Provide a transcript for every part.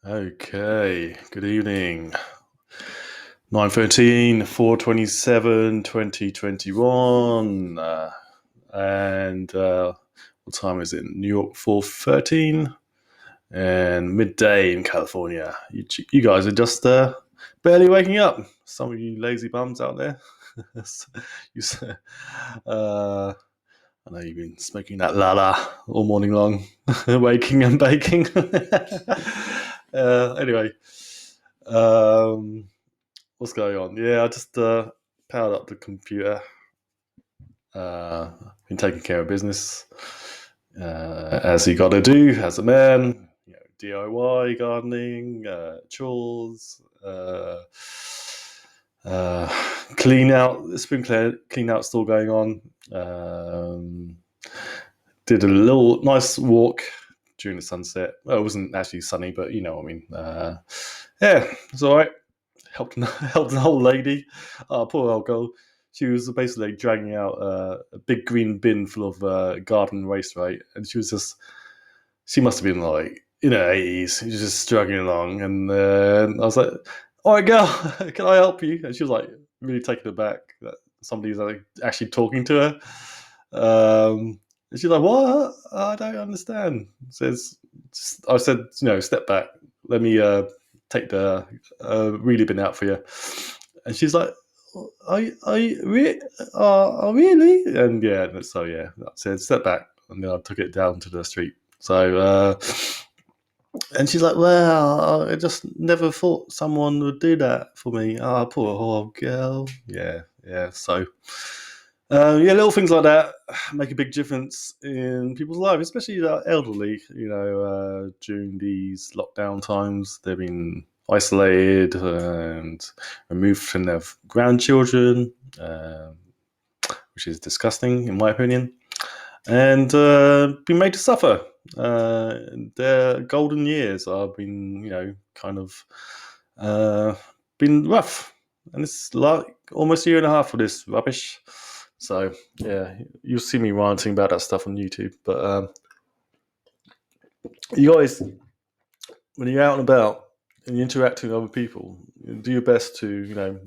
Okay, good evening. 9:13, 4/27, 2021. And what time is it? New York, 4:13, and midday in California. You guys are just barely waking up. Some of you lazy bums out there. you, uh, I know you've been smoking that lala all morning long, waking and baking. Anyway, what's going on? Yeah, I just powered up the computer. Been taking care of business, as you got to do as a man. You know, DIY, gardening, chores, clean out. Spring clean out still going on. Did a little nice walk during the sunset. Well, it wasn't actually sunny, but you know what I mean. Yeah, it's all right. Helped an old lady. Oh, poor old girl. She was basically dragging out a big green bin full of garden waste, right? And she must have been like in her 80s. She was just struggling along. And I was like, all right, girl, can I help you? And she was like really taken aback that somebody's like, actually talking to her. And she's like, what? I don't understand. I said, step back. Let me take the really bin out for you. And she's like, really? And yeah, I said, step back. And then I took it down to the street. So, and she's like, well, I just never thought someone would do that for me. Oh, poor old girl. Yeah. So, little things like that make a big difference in people's lives, especially the elderly. During these lockdown times, they've been isolated and removed from their grandchildren, which is disgusting, in my opinion, and been made to suffer. Their golden years have been, kind of been rough, and it's like almost a year and a half of this rubbish. So yeah, you'll see me ranting about that stuff on YouTube. But you guys, when you're out and about and you're interacting with other people, do your best to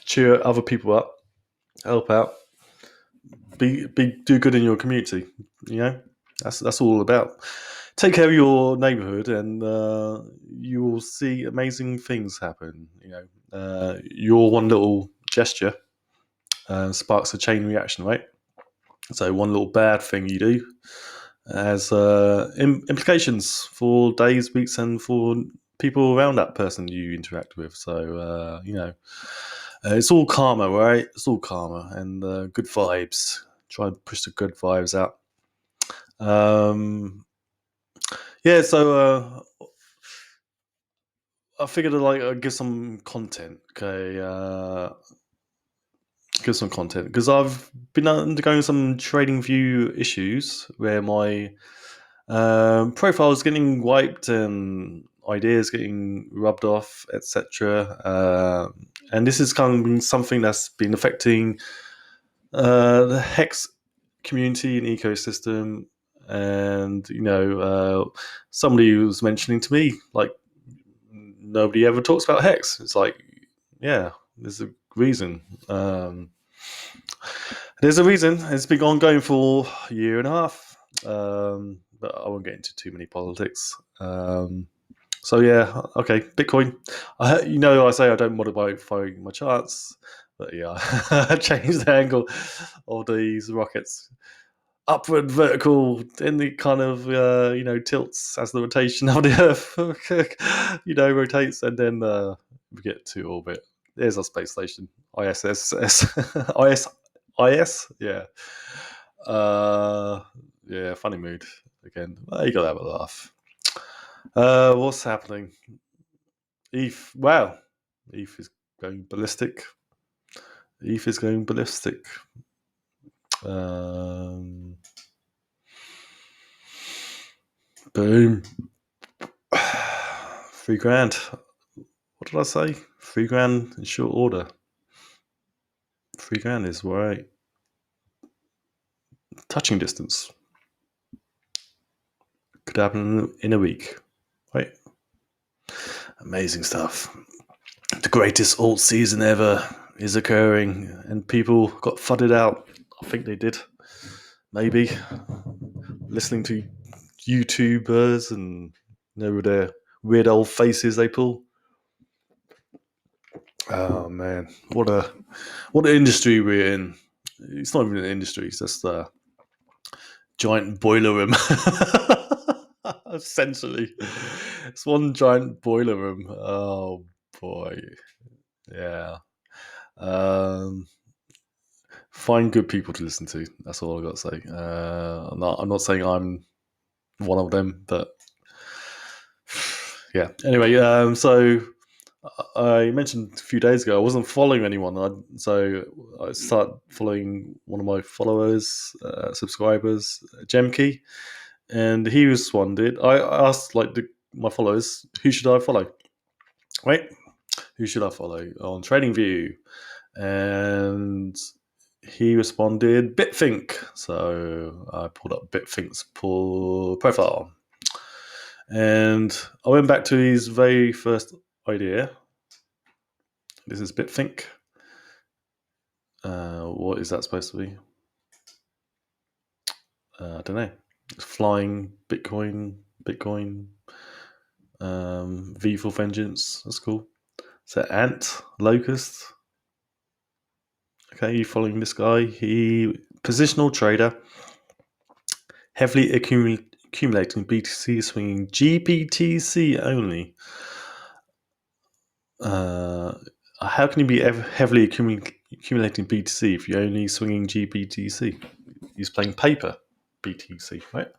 cheer other people up, help out, do good in your community. You know, that's all about. Take care of your neighborhood, and you will see amazing things happen. Your one little gesture sparks a chain reaction, right? So one little bad thing you do has implications for days, weeks, and for people around that person you interact with. So it's all karma, right? It's all karma and good vibes. Try and push the good vibes out. Yeah, so I figured I'd give some content. Okay, give some content because I've been undergoing some trading view issues where my profile is getting wiped and ideas getting rubbed off, etc. And this is kind of been something that's been affecting the Hex community and ecosystem. And somebody was mentioning to me like nobody ever talks about Hex. It's like, yeah, there's a reason. There's a reason. It's been ongoing for a year and a half. But I won't get into too many politics. So yeah, okay, Bitcoin. I say I don't modify my charts, but yeah, I changed the angle of these rockets upward, vertical, in the kind of tilts as the rotation of the Earth rotates, and then we get to orbit. There's our space station, ISS, IS, yeah. Yeah, funny mood again. Well, you gotta have a laugh. What's happening? ETH. Wow, ETH is going ballistic. ETH is going ballistic. Boom. $3,000. What did I say? $3,000 in short order. $3,000 is right. Touching distance. Could happen in a week. Right? Amazing stuff. The greatest alt season ever is occurring, and people got fudded out. I think they did. Maybe listening to YouTubers and with their weird old faces they pull. Oh man, what an industry we're in. It's not even an industry; it's just a giant boiler room. Essentially, it's one giant boiler room. Oh boy, yeah. Find good people to listen to. That's all I got to say. I'm not saying I'm one of them, but yeah. Anyway, so I mentioned a few days ago I wasn't following anyone, so I started following one of my followers, subscribers, Gemkey, and he responded. I asked my followers, who should I follow? Right, who should I follow on TradingView? And he responded BitFink. So I pulled up BitFink's profile. And I went back to his very first idea. This is BitFink. What is that supposed to be? I don't know. It's flying Bitcoin, V for Vengeance. That's cool. So Ant, Locust. Okay, you following this guy? He positional trader, heavily accumulating BTC, swinging GBTC only. How can you be heavily accumulating BTC if you're only swinging GBTC? He's playing paper BTC, right?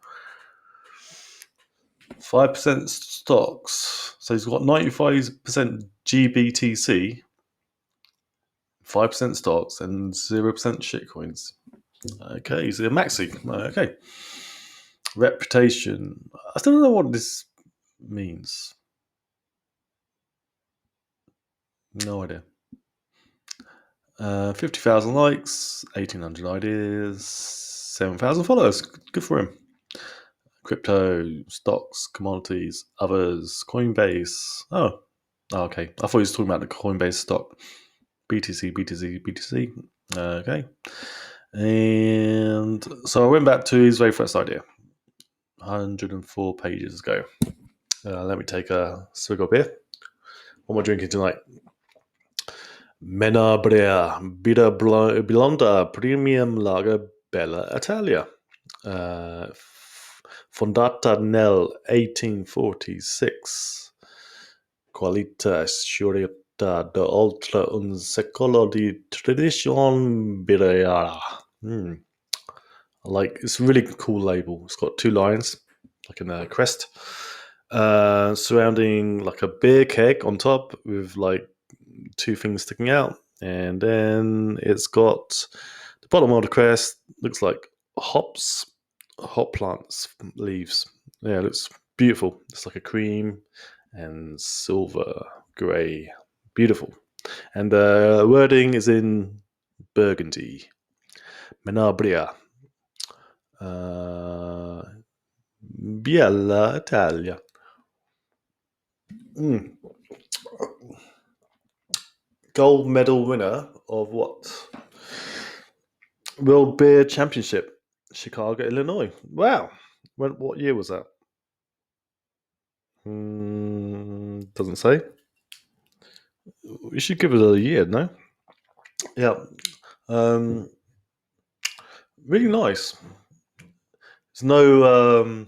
5% stocks. So he's got 95% GBTC, 5% stocks, and 0% shitcoins. Okay, he's a maxi. Okay. Reputation. I still don't know what this means. No idea. 50,000 likes, 1,800 ideas, 7,000 followers. Good for him. Crypto, stocks, commodities, others, Coinbase. Oh, okay. I thought he was talking about the Coinbase stock. BTC. Okay. And so I went back to his very first idea. 104 pages ago. Let me take a swig of beer. What am I drinking tonight? Menabrea Bida Blonda Premium Lager Bella Italia. Fondata nel 1846. Qualità sciurita da oltre un secolo di tradition birra. It's a really cool label. It's got two lions, like in a crest, surrounding like a beer keg on top with like two things sticking out, and then it's got the bottom of the crest looks like hop plants leaves. Yeah, it looks beautiful. It's like a cream and silver grey, beautiful, and the wording is in burgundy. Menabrea. Biella Italia. Gold medal winner of what? World Beer Championship, Chicago, Illinois. Wow. What year was that? Doesn't say. We should give it a year, no? Yeah. Really nice. There's no.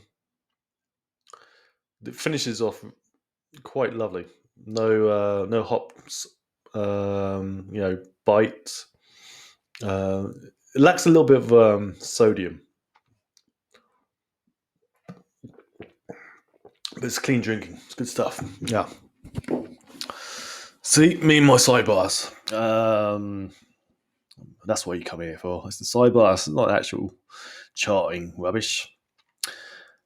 It finishes off quite lovely. No hops. Bite. It lacks a little bit of sodium, but it's clean drinking. It's good stuff. Yeah. See, me and my sidebars. That's what you come here for. It's the sidebars, not actual charting rubbish.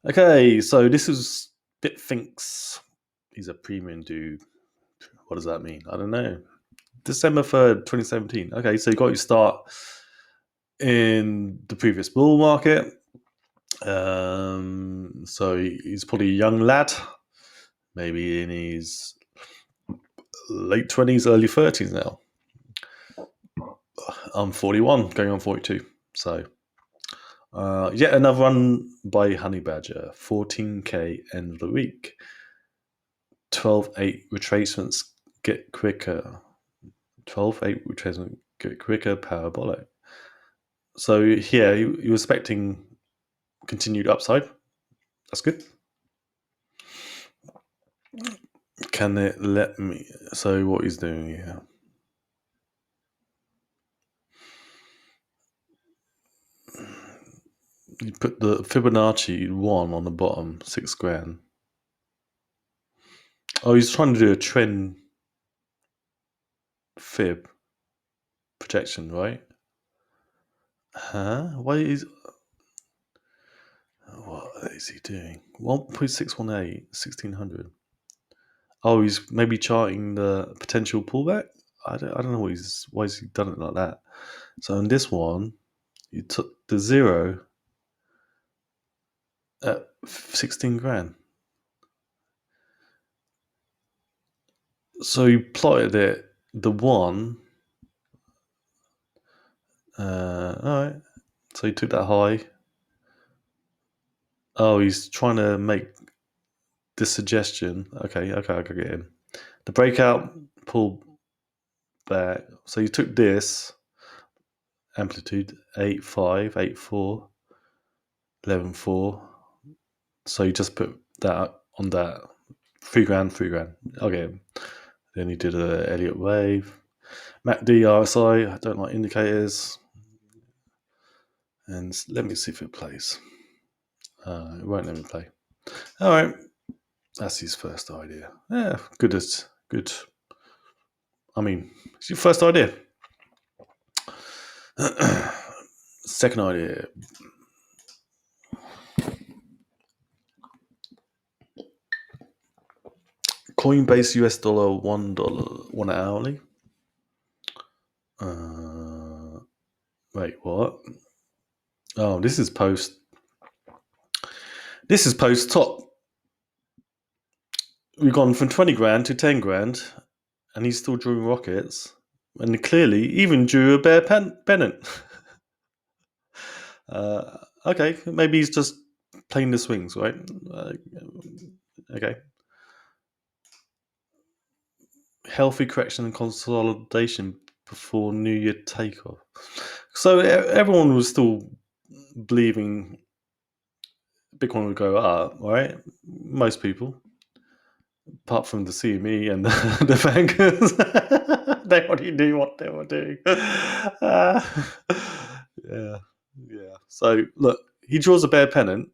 Okay, so this is BitFink's. He's a premium dude. What does that mean? I don't know. December 3rd, 2017. Okay, so you got your start in the previous bull market. So he's probably a young lad, maybe in his late 20s, early 30s now. I'm 41, going on 42. So, yet another run by Honey Badger, 14k end of the week. 12-8 retracements get quicker. 12-8 retracements get quicker, parabolic. So here, you're expecting continued upside. That's good. Can it let me? So what he's doing here. You put the Fibonacci 1 on the bottom, 6 grand. Oh, he's trying to do a trend fib projection, right? Huh? What is he doing? 1.618, 1600. Oh, he's maybe charting the potential pullback. I don't know why he's done it like that. So in this one, you took the 0 at 16 grand. So you plotted it, the 1. All right. So he took that high. Oh, he's trying to make this suggestion. Okay, I get in. The breakout, pull back. So you took this amplitude 8.5, 8.4, 11.4. So you just put that on that 3 grand, 3 grand. Okay. Then you did a Elliott wave, MACD, RSI. I don't like indicators. And let me see if it plays. It won't let me play. All right. That's his first idea. Yeah, good. I mean, it's your first idea. Second idea. Coinbase US dollar $1, 1 hourly. Wait, what? Oh, this is post. This is post top. We've gone from 20 grand to 10 grand, and he's still drawing rockets. And clearly, even drew a bear pennant. Okay, maybe he's just playing the swings, right? Okay. Healthy correction and consolidation before New Year takeoff. So everyone was still believing Bitcoin would go up, right? Most people, apart from the CME and the bankers, they already knew what they were doing. Yeah. So look, he draws a bear pennant,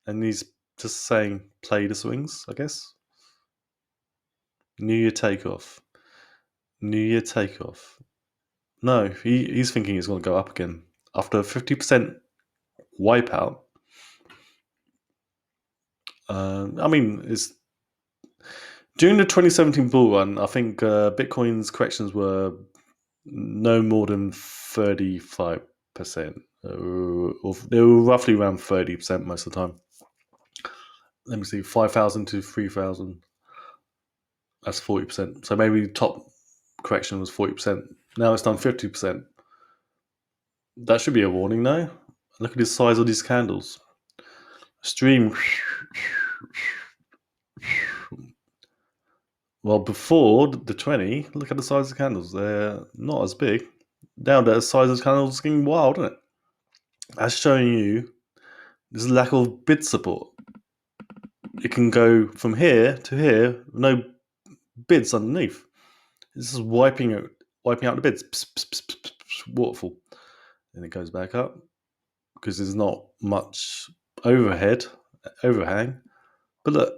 and he's just saying, "Play the swings," I guess. New Year takeoff. New Year takeoff. No, he's thinking it's going to go up again after a 50% wipeout. I mean, it's during the 2017 bull run. I think Bitcoin's corrections were no more than 35%. Or they were roughly around 30% most of the time. Let me see, 5,000 to 3,000. That's 40%. So maybe top correction was 40%. Now it's done 50%. That should be a warning, no? Look at the size of these candles. Stream. Well, before the 20, look at the size of the candles. They're not as big. Now the size of the candles is getting wild, isn't it? That's showing you this lack of bid support. It can go from here to here, no bids underneath. This is wiping out the bids. Waterfall. And it goes back up because there's not much overhang. But look,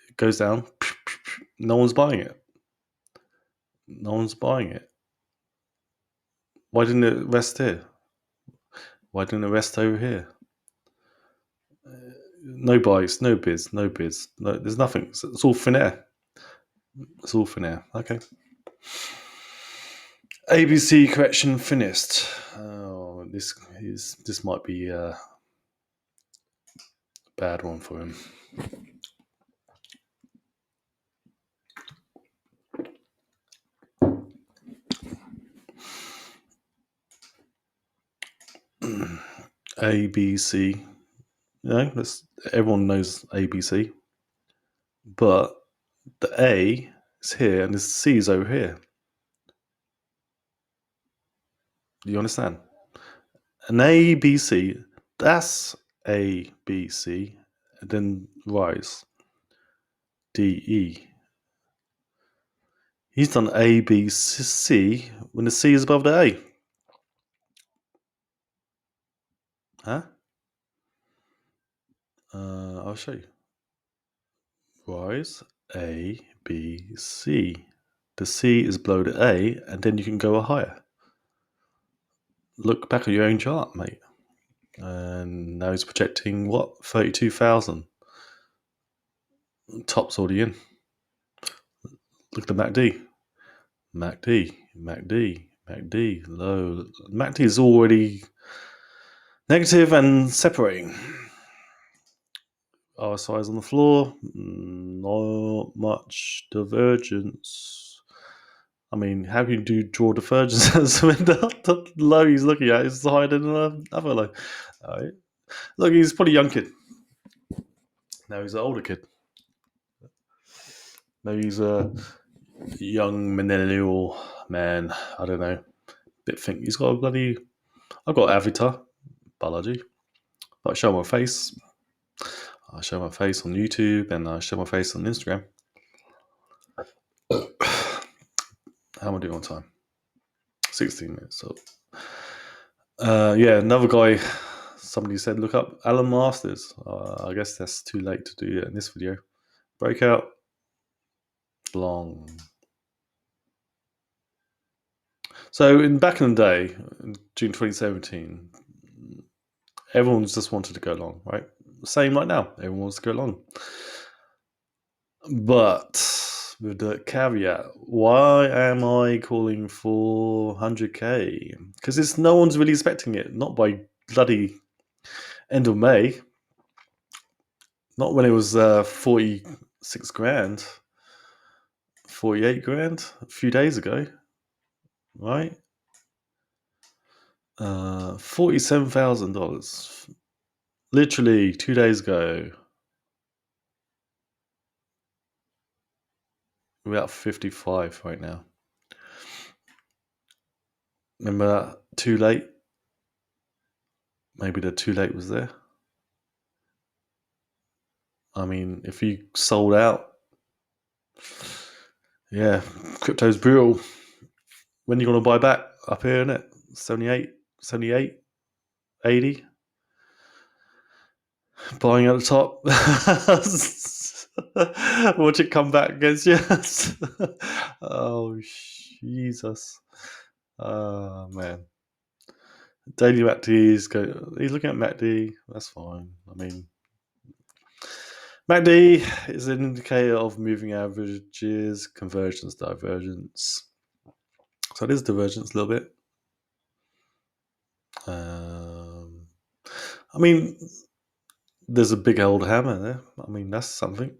it goes down. No one's buying it. Why didn't it rest here? Why didn't it rest over here? No buys, no bids. No, there's nothing. It's all thin air. Okay. ABC correction finished. Oh, this might be a bad one for him. ABC. Everyone knows ABC, but the A is here and the C is over here. Do you understand? An ABC, that's ABC, and then rise. DE. He's done A, B, C when the C is above the A. Huh? I'll show you. Rise, A, B, C. The C is below the A, and then you can go higher. Look back at your own chart, mate. And now he's projecting what? 32,000. Top's already in. Look at the MACD. MACD, low. MACD is already negative and separating. RSI's on the floor. Not much divergence. I mean, how can you draw divergence when the low he's looking at is higher than the other low? All right. Look, he's probably a young kid. Now he's an older kid. Maybe he's a young millennial man. I don't know. BitFink. He's got a bloody. I've got Avatar, Balaji. But I show my face. I show my face on YouTube and I show my face on Instagram. How am I doing on time? 16 minutes. So, another guy. Somebody said, look up Alan Masters. I guess that's too late to do it in this video. Breakout. Long. So back in the day, in June 2017, everyone just wanted to go long, right? Same like now. Everyone wants to go long. But with the caveat, why am I calling for 100k? Because no one's really expecting it. Not by bloody end of May. Not when it was 46 grand. 48 grand a few days ago. Right? $47,000. Literally 2 days ago. We're at 55 right now. Remember that too late? Maybe the too late was there. I mean, if you sold out, yeah, crypto's brutal. When are you going to buy back? Up here, innit? 78, 80. Buying at the top. Watch it come back against you. Oh, Jesus. Oh, man. Daily MACD's he's looking at MACD. That's fine. I mean, MACD is an indicator of moving averages, convergence, divergence. So it is divergence a little bit. I mean, there's a big old hammer there. I mean, that's something.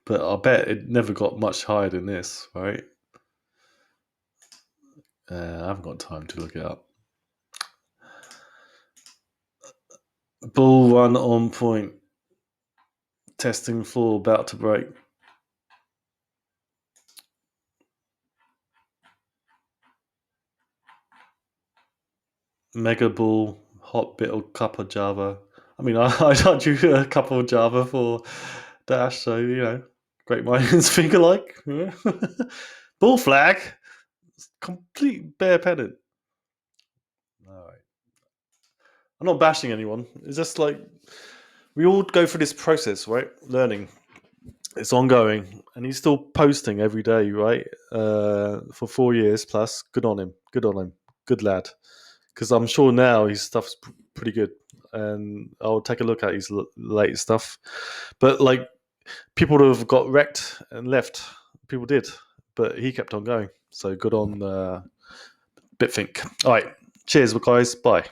But I bet it never got much higher than this, right? I haven't got time to look it up. Bull run on point. Testing floor about to break. Mega bull, hot bit of cup of Java. I mean, I drew a couple of Java for Dash, so you know, great minds think alike. Bull flag, complete bare pennant. All right, I'm not bashing anyone. It's just like we all go through this process, right? Learning. It's ongoing, and he's still posting every day, right? For 4 years plus. Good on him. Good lad. Because I'm sure now his stuff's pretty good, and I'll take a look at his latest stuff. But like, people would have got wrecked and left. People did, but he kept on going. So good on BitFink. All right, cheers, guys. Bye.